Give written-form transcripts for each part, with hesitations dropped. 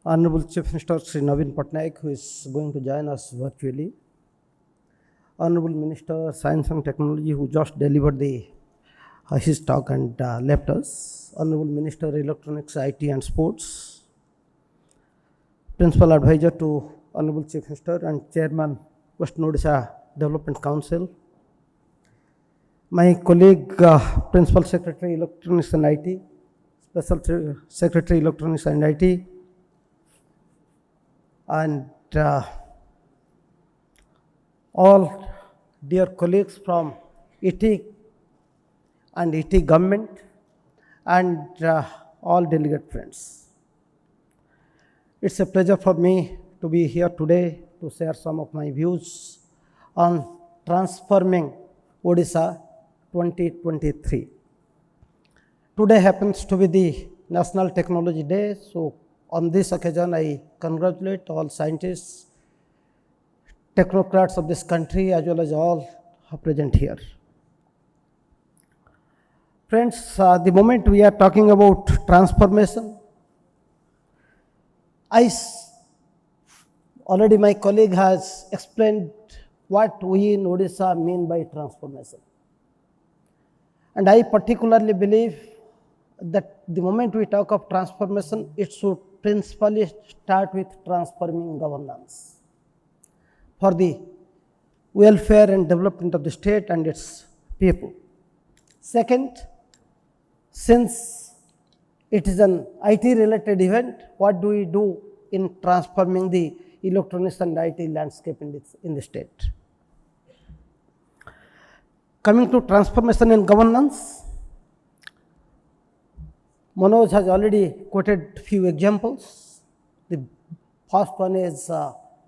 Honorable Chief Minister Sri Naveen Patnaik, who is going to join us virtually. Honorable Minister Science and Technology, who just delivered his talk and left us. Honorable Minister Electronics, IT and Sports. Principal Advisor to Honorable Chief Minister and Chairman Western Odisha Development Council. My colleague, Principal Secretary Electronics and IT, Special Secretary Electronics and IT, and all dear colleagues from ET and ET government and all delegate friends. It's a pleasure for me to be here today to share some of my views on transforming Odisha 2023. Today happens to be the National Technology Day, so on this occasion I congratulate all scientists, technocrats of this country as well as all present here. Friends, the moment we are talking about transformation, already my colleague has explained what we in Odisha mean by transformation. And I particularly believe that the moment we talk of transformation, it should principally start with transforming governance for the welfare and development of the state and its people. Second, since it is an IT related event, what do we do in transforming the electronics and IT landscape in the state? Coming to transformation in governance, Manoj has already quoted few examples. The first one is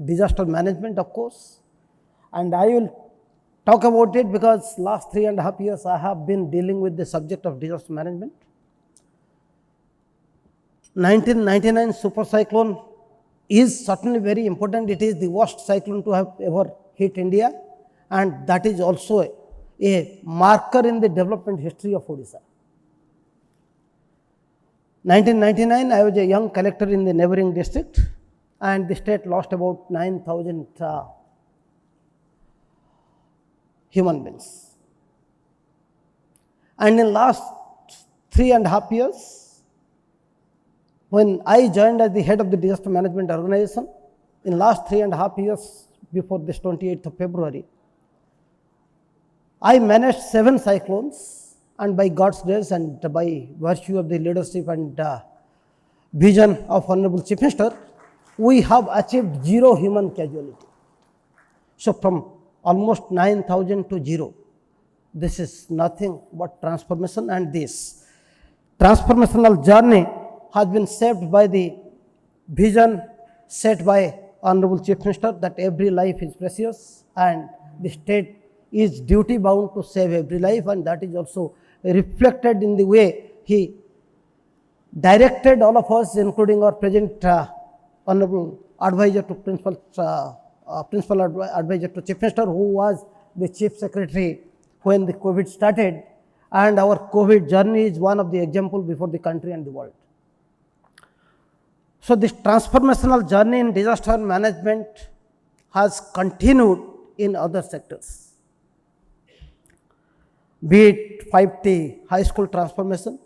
disaster management, of course, and I will talk about it because last 3.5 years I have been dealing with the subject of disaster management. 1999 super cyclone is certainly very important. It is the worst cyclone to have ever hit India, and that is also a marker in the development history of Odisha. 1999, I was a young collector in the neighboring district, and the state lost about 9,000 human beings. And in last 3.5 years, when I joined as the head of the disaster management organization, in last 3.5 years before this 28th of February, I managed 7 cyclones, and by God's grace and by virtue of the leadership and vision of Honorable Chief Minister, we have achieved 0 human casualty. So from almost 9,000 to 0, this is nothing but transformation, and this transformational journey has been shaped by the vision set by Honorable Chief Minister that every life is precious and the state is duty bound to save every life, and that is also reflected in the way he directed all of us, including our present Honorable Advisor to Principal Advisor to Chief Minister, who was the Chief Secretary when the COVID started, and our COVID journey is one of the examples before the country and the world. So this transformational journey in disaster management has continued in other sectors. Be it 5T high school transformation,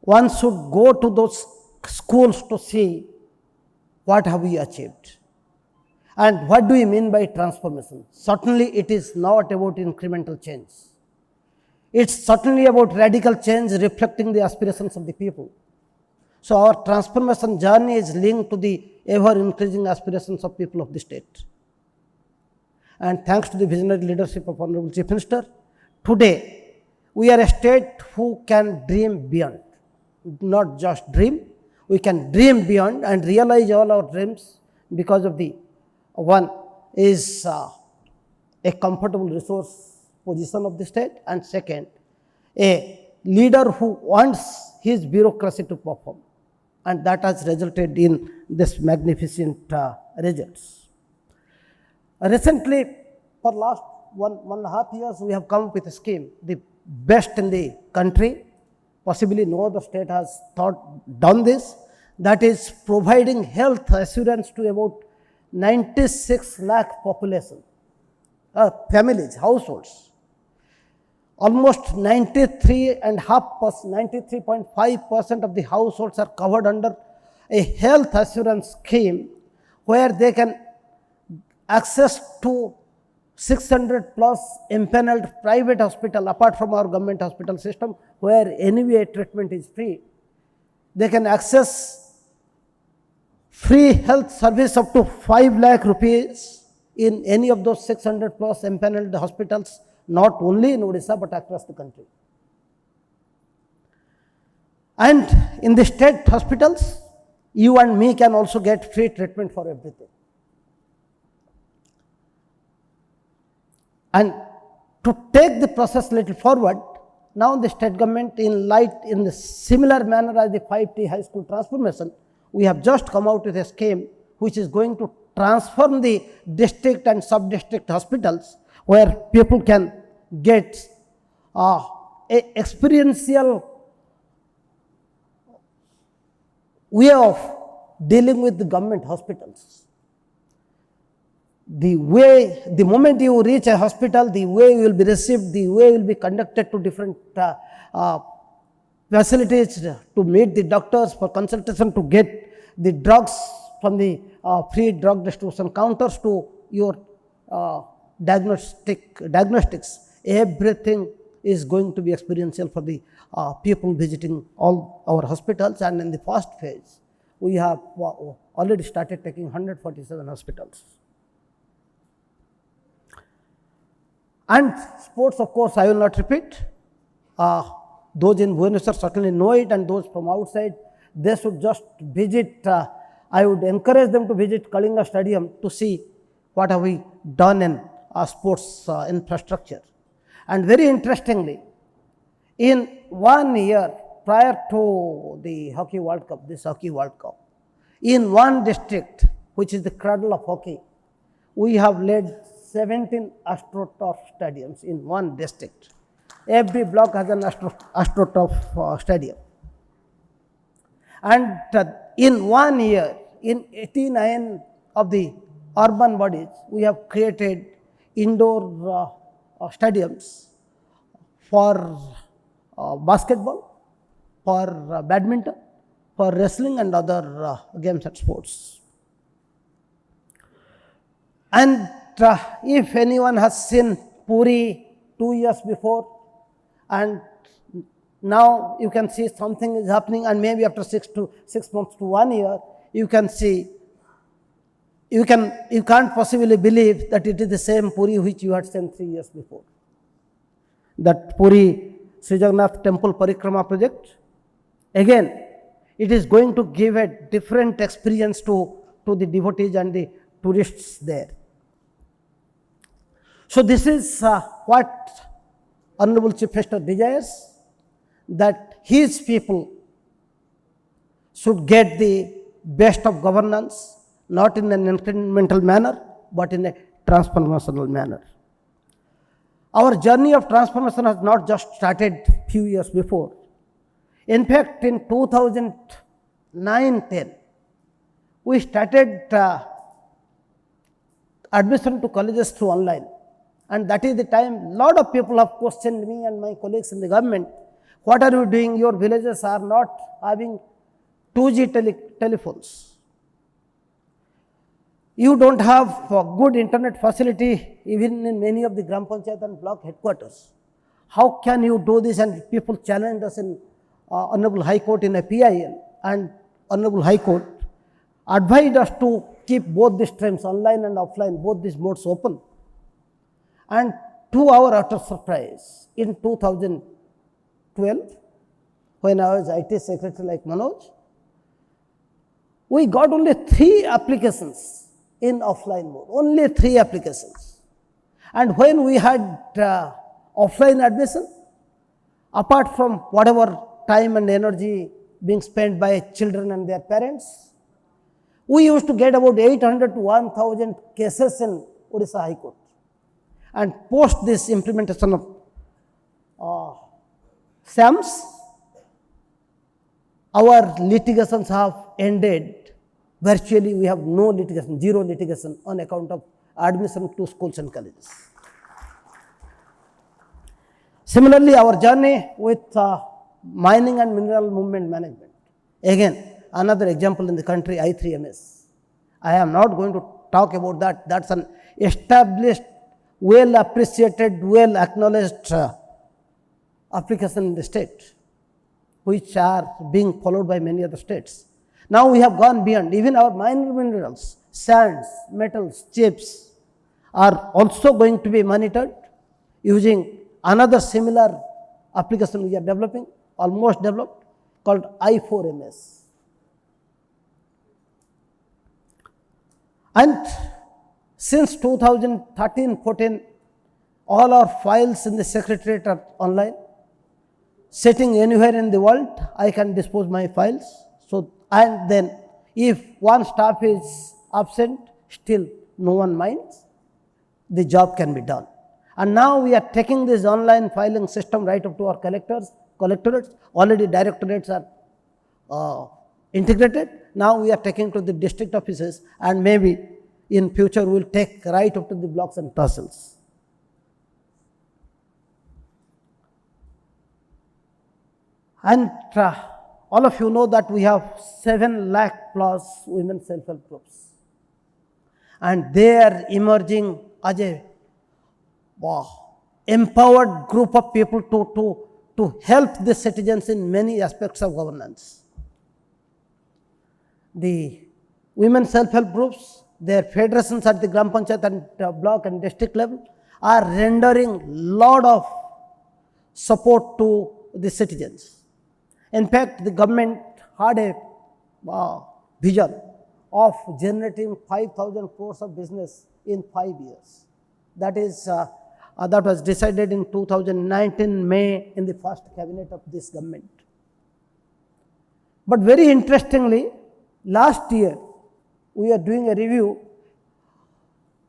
one should go to those schools to see what have we achieved. And what do we mean by transformation? Certainly it is not about incremental change. It's certainly about radical change reflecting the aspirations of the people. So our transformation journey is linked to the ever increasing aspirations of people of the state. And thanks to the visionary leadership of Honorable Chief Minister, today we are a state who can dream beyond. Not just dream, we can dream beyond and realize all our dreams because of the one is a comfortable resource position of the state, and second, a leader who wants his bureaucracy to perform, and that has resulted in this magnificent results. Recently, for last 1.5 years, we have come up with a scheme, the best in the country. Possibly no other state has done this, that is providing health assurance to about 96 lakh population, families, households. Almost 93.5% of the households are covered under a health assurance scheme where they can access to 600 plus empaneled private hospital apart from our government hospital system where anyway treatment is free. They can access free health service up to 5 lakh rupees in any of those 600 plus empaneled hospitals, not only in Odisha but across the country. And in the state hospitals, you and me can also get free treatment for everything. And to take the process a little forward, now the state government in the similar manner as the 5T high school transformation, we have just come out with a scheme which is going to transform the district and sub-district hospitals where people can get a experiential way of dealing with the government hospitals. The moment you reach a hospital, the way you will be received, the way you will be conducted to different facilities to meet the doctors for consultation, to get the drugs from the free drug distribution counters to your diagnostics, everything is going to be experiential for the people visiting all our hospitals. And in the first phase, we have already started taking 147 hospitals. And sports, of course, I will not repeat. Those in Bhubaneswar certainly know it, and those from outside, they should just visit. I would encourage them to visit Kalinga Stadium to see what have we done in sports infrastructure. And very interestingly, in 1 year prior to the Hockey World Cup, in one district, which is the cradle of hockey, we have led 17 AstroTurf stadiums in one district. Every block has an AstroTurf stadium. And in 1 year, in 89 of the urban bodies, we have created indoor stadiums for basketball, for badminton, for wrestling and other games and sports. And if anyone has seen Puri 2 years before, and now you can see something is happening, and maybe after 6 months to 1 year, you can see, you can't possibly believe that it is the same Puri which you had seen 3 years before. That Puri Sri Jagannath Temple Parikrama project, again, it is going to give a different experience to the devotees and the tourists there. So this is what Honorable Chief Minister desires, that his people should get the best of governance, not in an incremental manner, but in a transformational manner. Our journey of transformation has not just started few years before. In fact, in 2009-10, we started admission to colleges through online. And that is the time a lot of people have questioned me and my colleagues in the government, what are you doing? Your villages are not having 2G telephones. You don't have good internet facility even in many of the Gram Panchayat and block headquarters. How can you do this? And people challenged us in Honorable High Court in a PIL, and Honorable High Court advised us to keep both the streams, online and offline, both these modes open. And to our utter surprise, in 2012, when I was IT secretary like Manoj, we got only 3 applications in offline mode, only 3 applications. And when we had offline admission, apart from whatever time and energy being spent by children and their parents, we used to get about 800 to 1000 cases in Odisha High Court. And post this implementation of SAMS, our litigations have ended. Virtually, we have no litigation, zero litigation on account of admission to schools and colleges. Similarly, our journey with mining and mineral movement management. Again, another example in the country, I3MS. I am not going to talk about that. That's an established, well appreciated, well acknowledged application in the state, which are being followed by many other states. Now we have gone beyond. Even our minor minerals, sands, metals, chips are also going to be monitored using another similar application we are developing, almost developed, called I4MS. And since 2013-14, all our files in the Secretariat are online. Sitting anywhere in the world, I can dispose my files. So, and then if one staff is absent, still no one minds, the job can be done. And now we are taking this online filing system right up to our collectorates. Already directorates are integrated. Now we are taking to the district offices, and maybe in future we will take right up to the blocks and tahsils. And all of you know that we have 7 lakh plus women self-help groups. And they are emerging as a empowered group of people to help the citizens in many aspects of governance. The women self-help groups, their federations at the Gram Panchayat and block and district level are rendering lot of support to the citizens. In fact, the government had a vision of generating 5,000 crores of business in 5 years. That is, that was decided in 2019 May in the first cabinet of this government. But very interestingly, last year we are doing a review.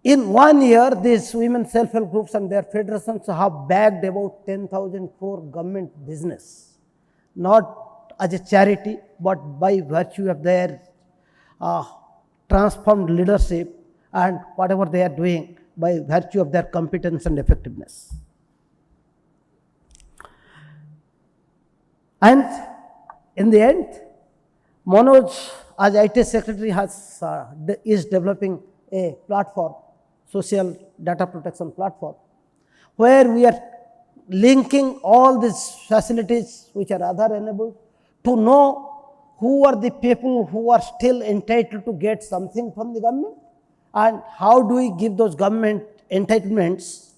In 1 year, these women self-help groups and their federations have bagged about 10,000 crore government business, not as a charity, but by virtue of their transformed leadership and whatever they are doing by virtue of their competence and effectiveness. And in the end, Manoj, as IT Secretary, is developing a platform, social data protection platform, where we are linking all these facilities which are Aadhaar enabled to know who are the people who are still entitled to get something from the government, and how do we give those government entitlements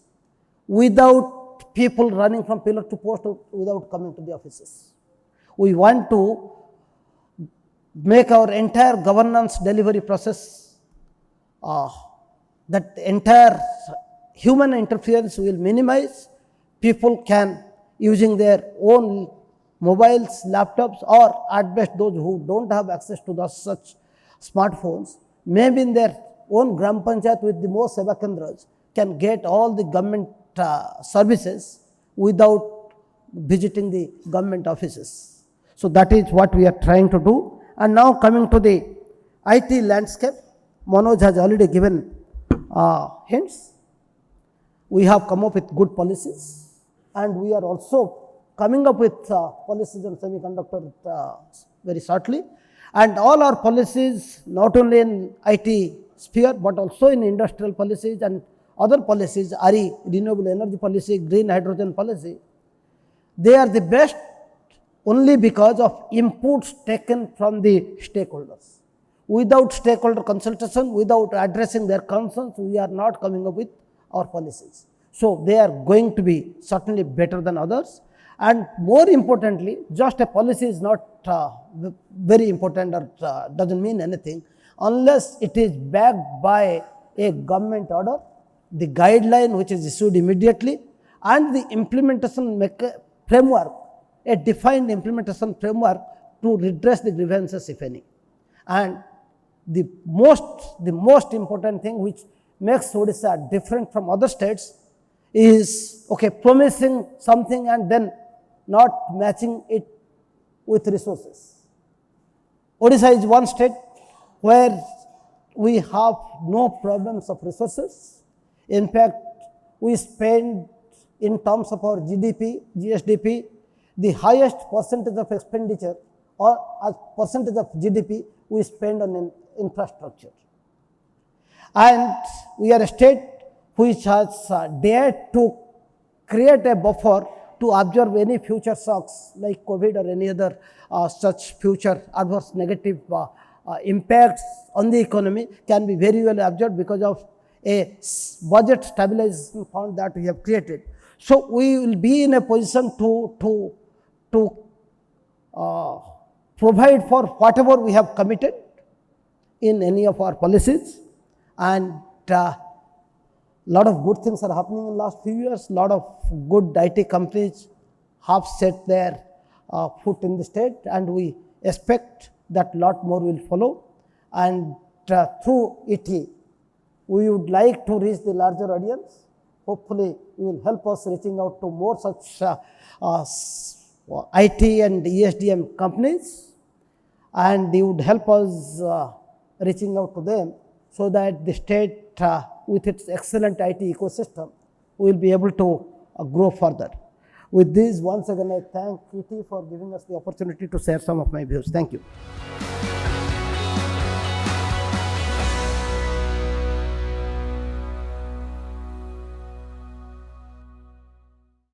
without people running from pillar to post or without coming to the offices. We want to make our entire governance delivery process, that entire human interference will minimize. People can, using their own mobiles, laptops, or at best those who don't have access to such smartphones, maybe in their own Gram Panchayat with the most Seva Kendras, can get all the government services without visiting the government offices. So that is what we are trying to do. And now coming to the IT landscape, Manoj has already given hints. We have come up with good policies, and we are also coming up with policies on semiconductor very shortly. And all our policies, not only in IT sphere, but also in industrial policies and other policies, RE, renewable energy policy, green hydrogen policy, they are the best only because of inputs taken from the stakeholders. Without stakeholder consultation, without addressing their concerns, we are not coming up with our policies. So they are going to be certainly better than others. And more importantly, just a policy is not very important or doesn't mean anything unless it is backed by a government order, the guideline which is issued immediately, and the implementation framework, a defined implementation framework to redress the grievances, if any. And the most important thing which makes Odisha different from other states is, promising something and then not matching it with resources. Odisha is one state where we have no problems of resources. In fact, we spend in terms of our GDP, GSDP, the highest percentage of expenditure or as percentage of GDP we spend on infrastructure. And we are a state which has dared to create a buffer to absorb any future shocks like COVID or any other such future adverse negative impacts on the economy can be very well absorbed because of a budget stabilization fund that we have created. So we will be in a position to provide for whatever we have committed in any of our policies, and lot of good things are happening in last few years. Lot of good IT companies have set their foot in the state, and we expect that lot more will follow. And through it, we would like to reach the larger audience. Hopefully, you will help us reaching out to more such IT and ESDM companies, and you would help us reaching out to them so that the state with its excellent IT ecosystem will be able to grow further. With this, once again, I thank ET for giving us the opportunity to share some of my views. Thank you.